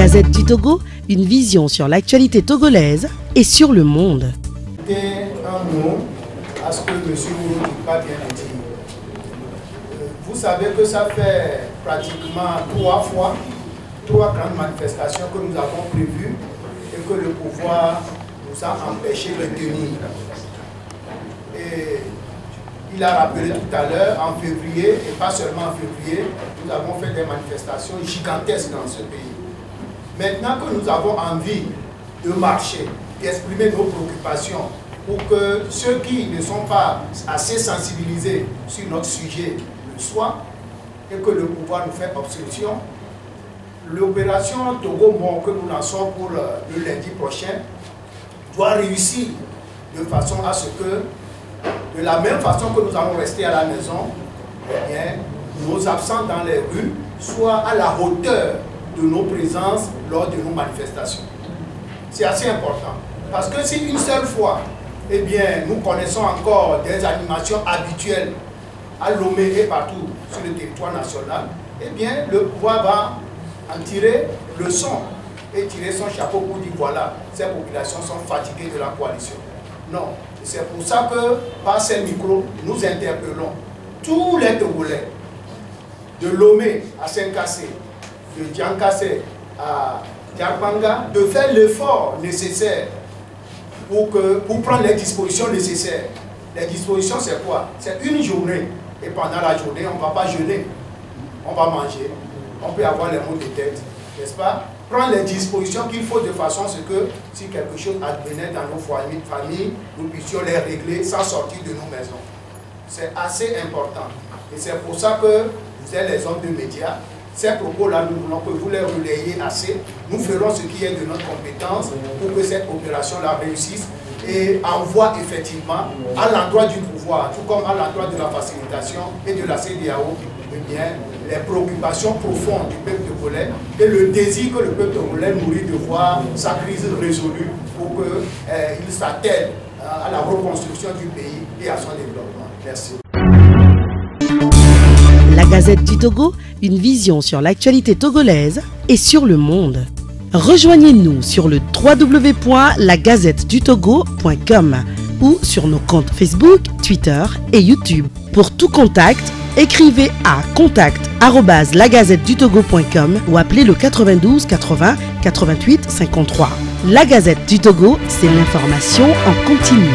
Gazette du Togo, une vision sur l'actualité togolaise et sur le monde. Un mot à ce que M. Mourou pas bien dit. Vous savez que ça fait pratiquement 3 grandes manifestations que nous avons prévues et que le pouvoir nous a empêché de tenir. Et il a rappelé tout à l'heure, en février, et pas seulement en février, nous avons fait des manifestations gigantesques dans ce pays. Maintenant que nous avons envie de marcher, d'exprimer nos préoccupations, pour que ceux qui ne sont pas assez sensibilisés sur notre sujet le soient, et que le pouvoir nous fait obstruction, l'opération Togo-Mon que nous lançons pour le lundi prochain doit réussir de façon à ce que, de la même façon que nous allons rester à la maison, eh bien, nos absents dans les rues soient à la hauteur de nos présences lors de nos manifestations. C'est assez important. Parce que si une seule fois, eh bien, nous connaissons encore des animations habituelles à Lomé et partout sur le territoire national, eh bien, le pouvoir va en tirer le son et tirer son chapeau pour dire voilà, ces populations sont fatiguées de la coalition. Non, c'est pour ça que par ces micros, nous interpellons tous les Togolais, de Lomé à Saint-Cassé, de Diancassé à Diarbanga, de faire l'effort nécessaire pour prendre les dispositions nécessaires. Les dispositions, c'est quoi? C'est une journée. Et pendant la journée, on ne va pas jeûner. On va manger. On peut avoir les maux de tête, n'est-ce pas? Prendre les dispositions qu'il faut de façon à ce que, si quelque chose advenait dans nos familles, nous puissions les régler sans sortir de nos maisons. C'est assez important. Et c'est pour ça que vous êtes les hommes de médias. Ces propos-là, nous voulons que vous les relayiez assez. Nous ferons ce qui est de notre compétence pour que cette opération-là réussisse et envoie effectivement à l'endroit du pouvoir, tout comme à l'endroit de la facilitation et de la CEDEAO, eh bien, les préoccupations profondes du peuple togolais et le désir que le peuple togolais nourrit de voir sa crise résolue pour qu'il s'attelle à la reconstruction du pays et à son développement. Merci. La Gazette du Togo, une vision sur l'actualité togolaise et sur le monde. Rejoignez-nous sur le www.lagazettedutogo.com ou sur nos comptes Facebook, Twitter et YouTube. Pour tout contact, écrivez à contact@lagazettedutogo.com ou appelez le 92 80 88 53. La Gazette du Togo, c'est l'information en continu.